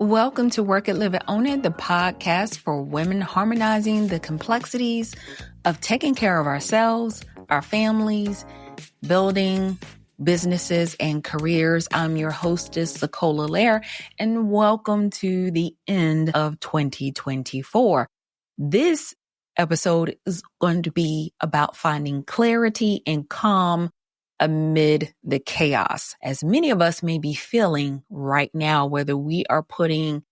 Welcome to Work It, Live It, Own It, the podcast for women harmonizing the complexities of taking care of ourselves, our families, building businesses and careers. I'm your hostess, SaCola Lehr, and welcome to the end of 2024. This episode is going to be about finding clarity and calm amid the chaos, as many of us may be feeling right now, whether we are putting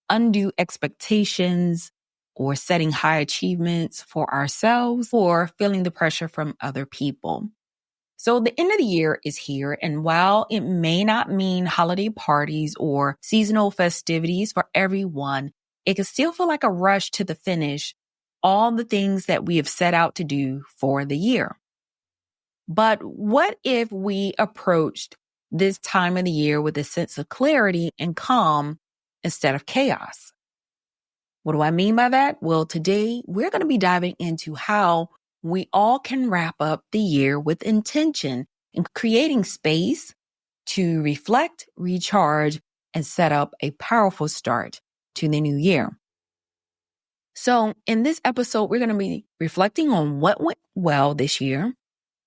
undue expectations or setting high achievements for ourselves or feeling the pressure from other people. So the end of the year is here, and while it may not mean holiday parties or seasonal festivities for everyone, it can still feel like a rush to the finish, all the things that we have set out to do for the year. But what if we approached this time of the year with a sense of clarity and calm instead of chaos? What do I mean by that? Well, today we're going to be diving into how we all can wrap up the year with intention and creating space to reflect, recharge, and set up a powerful start to the new year. So in this episode, we're going to be reflecting on what went well this year,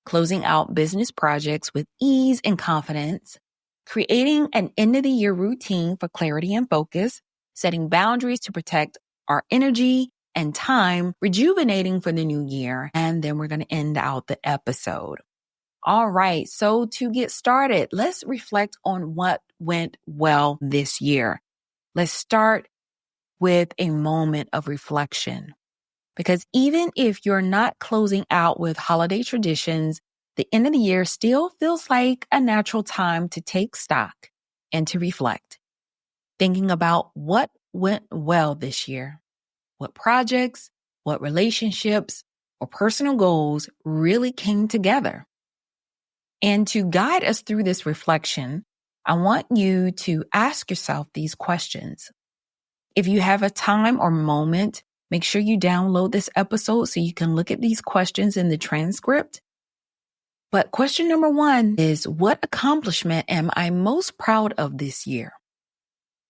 closing out business projects with ease and confidence, creating an end-of-the-year routine for clarity and focus, setting boundaries to protect our energy and time, rejuvenating for the new year, and then we're going to end out the episode. All right, so to get started, let's reflect on what went well this year. Let's start with a moment of reflection. Because even if you're not closing out with holiday traditions, the end of the year still feels like a natural time to take stock and to reflect. Thinking about what went well this year, what projects, what relationships, or personal goals really came together. And to guide us through this reflection, I want you to ask yourself these questions. If you have a time or moment, make sure you download this episode so you can look at these questions in the transcript. But question number 1 is, what accomplishment am I most proud of this year?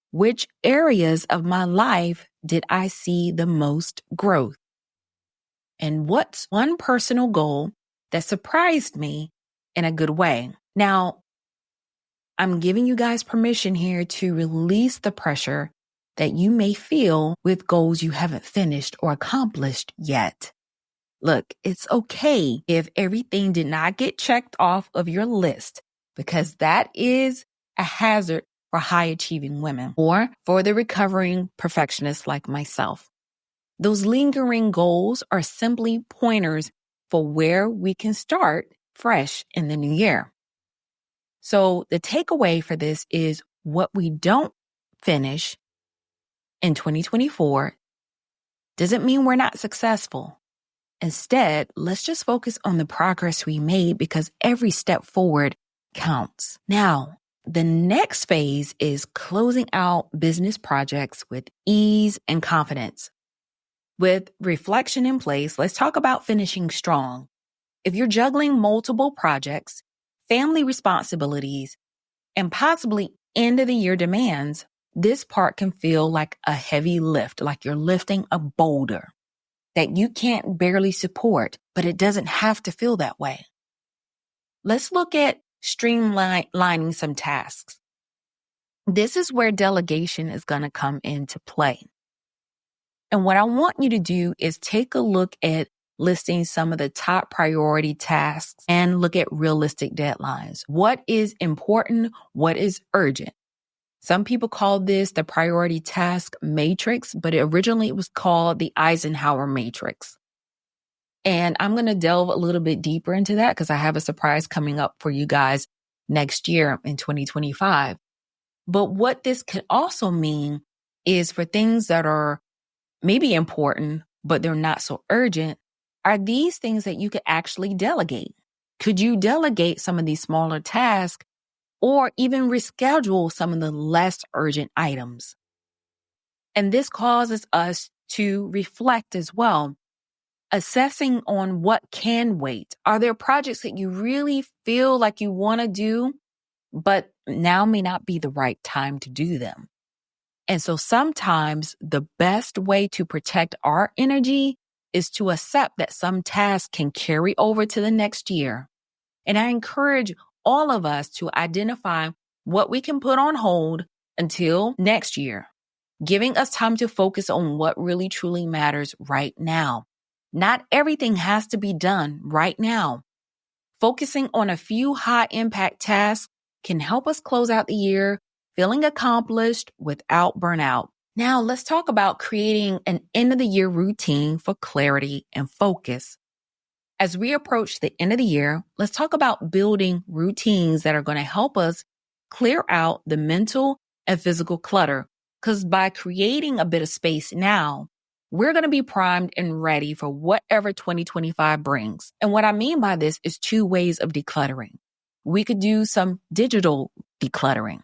Which areas of my life did I see the most growth? And what's one personal goal that surprised me in a good way? Now, I'm giving you guys permission here to release the pressure that you may feel with goals you haven't finished or accomplished yet. Look, it's okay if everything did not get checked off of your list, because that is a hazard for high achieving women or for the recovering perfectionists like myself. Those lingering goals are simply pointers for where we can start fresh in the new year. So the takeaway for this is what we don't finish in 2024 doesn't mean we're not successful. Instead, let's just focus on the progress we made, because every step forward counts. Now, the next phase is closing out business projects with ease and confidence. With reflection in place, let's talk about finishing strong. If you're juggling multiple projects, family responsibilities, and possibly end of the year demands, this part can feel like a heavy lift, like you're lifting a boulder that you can't barely support, but it doesn't have to feel that way. Let's look at streamlining some tasks. This is where delegation is going to come into play. And what I want you to do is take a look at listing some of the top priority tasks and look at realistic deadlines. What is important? What is urgent? Some people call this the priority task matrix, but originally it was called the Eisenhower matrix. And I'm going to delve a little bit deeper into that because I have a surprise coming up for you guys next year in 2025. But what this could also mean is for things that are maybe important, but they're not so urgent, are these things that you could actually delegate? Could you delegate some of these smaller tasks or even reschedule some of the less urgent items? And this causes us to reflect as well, assessing on what can wait. Are there projects that you really feel like you want to do, but now may not be the right time to do them? And so sometimes the best way to protect our energy is to accept that some tasks can carry over to the next year. And I encourage all of us to identify what we can put on hold until next year, giving us time to focus on what really truly matters right now. Not everything has to be done right now. Focusing on a few high impact tasks can help us close out the year feeling accomplished without burnout. Now let's talk about creating an end of the year routine for clarity and focus. As we approach the end of the year, let's talk about building routines that are going to help us clear out the mental and physical clutter. Because by creating a bit of space now, we're going to be primed and ready for whatever 2025 brings. And what I mean by this is two ways of decluttering. We could do some digital decluttering.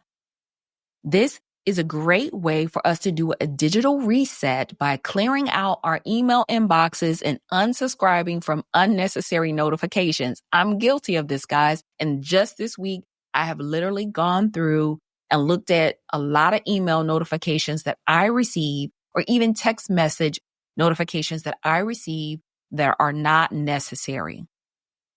This is a great way for us to do a digital reset by clearing out our email inboxes and unsubscribing from unnecessary notifications. I'm guilty of this, guys. And just this week, I have literally gone through and looked at a lot of email notifications that I receive, or even text message notifications that I receive that are not necessary.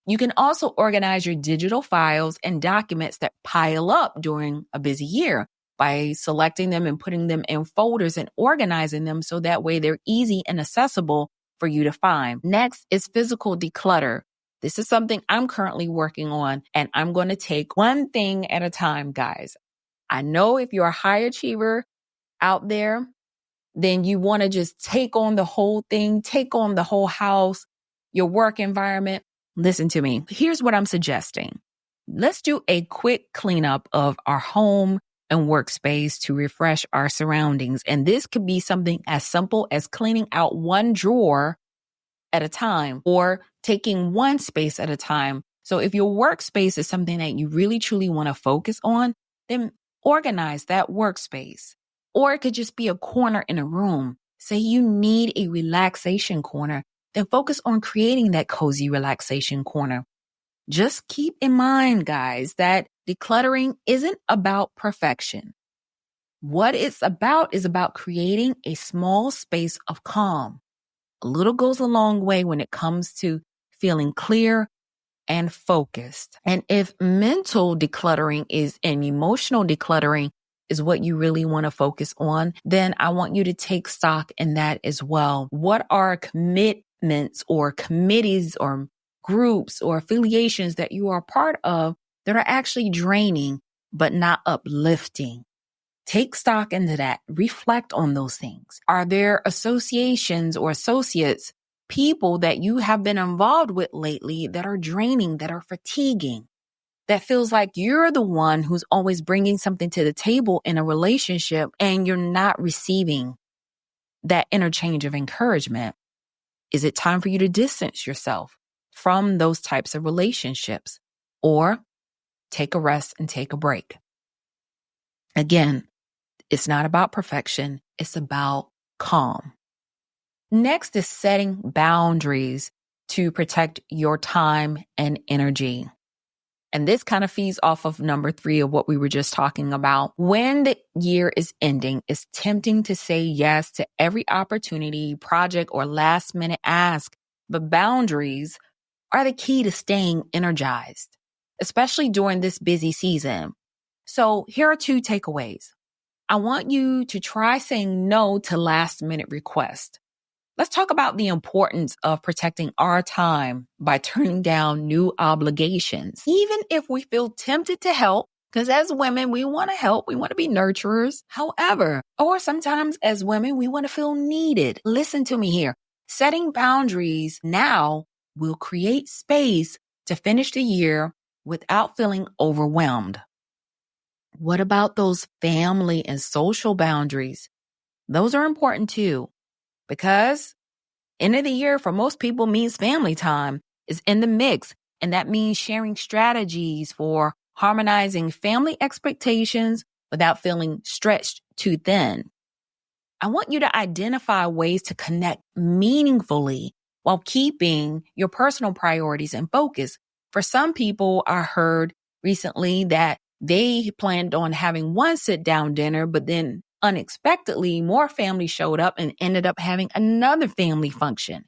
You can also organize your digital files and documents that pile up during a busy year by selecting them and putting them in folders and organizing them so that way they're easy and accessible for you to find. Next is physical declutter. This is something I'm currently working on, and I'm going to take one thing at a time, guys. I know if you're a high achiever out there, then you want to just take on the whole thing, take on the whole house, your work environment. Listen to me. Here's what I'm suggesting. Let's do a quick cleanup of our home and workspace to refresh our surroundings. And this could be something as simple as cleaning out one drawer at a time or taking one space at a time. So if your workspace is something that you really truly want to focus on, then organize that workspace. Or it could just be a corner in a room. Say you need a relaxation corner, then focus on creating that cozy relaxation corner. Just keep in mind, guys, that decluttering isn't about perfection. What it's about is about creating a small space of calm. A little goes a long way when it comes to feeling clear and focused. And if mental decluttering is and emotional decluttering is what you really want to focus on, then I want you to take stock in that as well. What are commitments or committees or groups or affiliations that you are part of that are actually draining but not uplifting? Take stock into that. Reflect on those things. Are there associations or associates, people that you have been involved with lately that are draining, that are fatiguing, that feels like you're the one who's always bringing something to the table in a relationship and you're not receiving that interchange of encouragement? Is it time for you to distance yourself from those types of relationships or take a rest and take a break? Again, it's not about perfection. It's about calm. Next is setting boundaries to protect your time and energy. And this kind of feeds off of number 3 of what we were just talking about. When the year is ending, it's tempting to say yes to every opportunity, project, or last minute ask. But boundaries are the key to staying energized, especially during this busy season. So here are 2 takeaways. I want you to try saying no to last minute requests. Let's talk about the importance of protecting our time by turning down new obligations, even if we feel tempted to help, because as women, we want to help. We want to be nurturers. However, or sometimes as women, we want to feel needed. Listen to me here. Setting boundaries now will create space to finish the year without feeling overwhelmed. What about those family and social boundaries? Those are important too, because end of the year for most people means family time is in the mix. And that means sharing strategies for harmonizing family expectations without feeling stretched too thin. I want you to identify ways to connect meaningfully while keeping your personal priorities in focus. For some people, I heard recently that they planned on having one sit-down dinner, but then unexpectedly, more families showed up and ended up having another family function.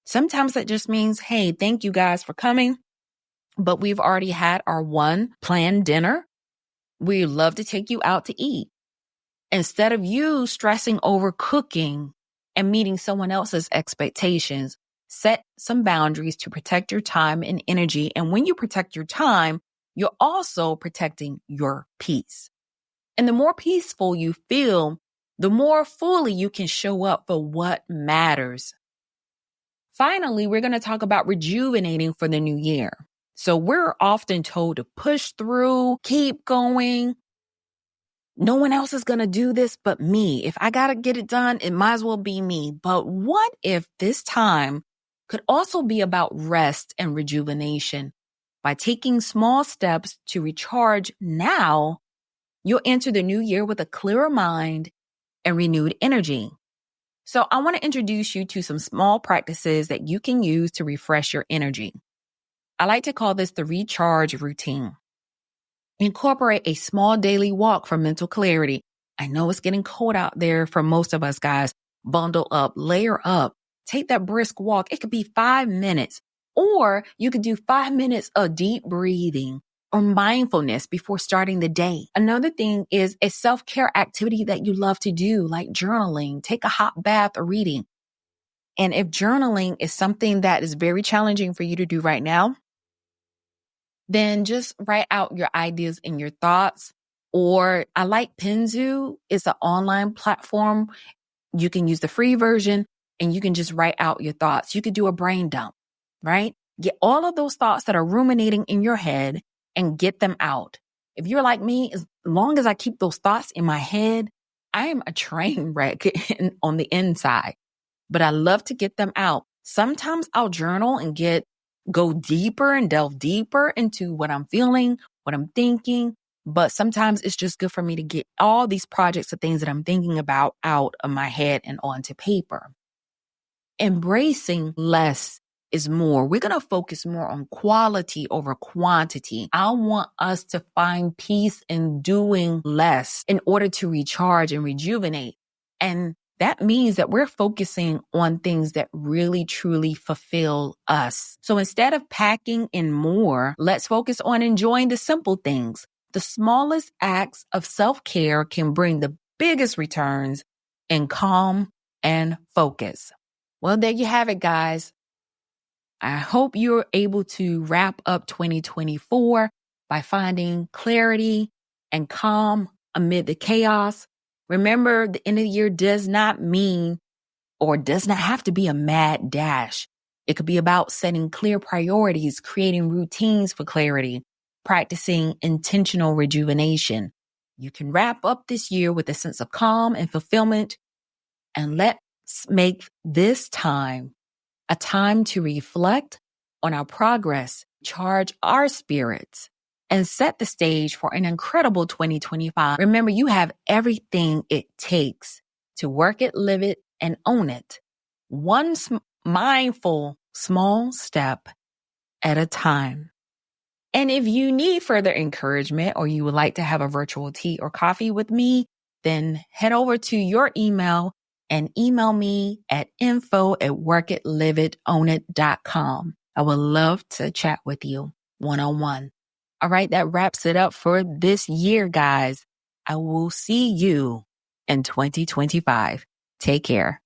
Sometimes that just means, hey, thank you guys for coming, but we've already had our one planned dinner. We'd love to take you out to eat. Instead of you stressing over cooking and meeting someone else's expectations, set some boundaries to protect your time and energy. And when you protect your time, you're also protecting your peace. And the more peaceful you feel, the more fully you can show up for what matters. Finally, we're going to talk about rejuvenating for the new year. So we're often told to push through, keep going. No one else is going to do this but me. If I got to get it done, it might as well be me. But what if this time could also be about rest and rejuvenation? By taking small steps to recharge now, you'll enter the new year with a clearer mind and renewed energy. So I want to introduce you to some small practices that you can use to refresh your energy. I like to call this the recharge routine. Incorporate a small daily walk for mental clarity. I know it's getting cold out there for most of us, guys. Bundle up, layer up, take that brisk walk. It could be 5 minutes, or you could do 5 minutes of deep breathing or mindfulness before starting the day. Another thing is a self-care activity that you love to do, like journaling, take a hot bath, or reading. And if journaling is something that is very challenging for you to do right now, then just write out your ideas and your thoughts. Or I like Penzu. It's an online platform. You can use the free version and you can just write out your thoughts. You could do a brain dump, right? Get all of those thoughts that are ruminating in your head and get them out. If you're like me, as long as I keep those thoughts in my head, I am a train wreck on the inside, but I love to get them out. Sometimes I'll journal and go deeper and delve deeper into what I'm feeling, what I'm thinking. But sometimes it's just good for me to get all these projects of things that I'm thinking about out of my head and onto paper. Embracing less is more. We're going to focus more on quality over quantity. I want us to find peace in doing less in order to recharge and rejuvenate. And that means that we're focusing on things that really, truly fulfill us. So instead of packing in more, let's focus on enjoying the simple things. The smallest acts of self-care can bring the biggest returns in calm and focus. Well, there you have it, guys. I hope you're able to wrap up 2024 by finding clarity and calm amid the chaos. Remember, the end of the year does not mean or does not have to be a mad dash. It could be about setting clear priorities, creating routines for clarity, practicing intentional rejuvenation. You can wrap up this year with a sense of calm and fulfillment, and let's make this time a time to reflect on our progress, charge our spirits, and set the stage for an incredible 2025. Remember, you have everything it takes to work it, live it, and own it. One mindful, small step at a time. And if you need further encouragement or you would like to have a virtual tea or coffee with me, then head over to your email and email me at info@workitliveitownit.com. I would love to chat with you one-on-one. All right, that wraps it up for this year, guys. I will see you in 2025. Take care.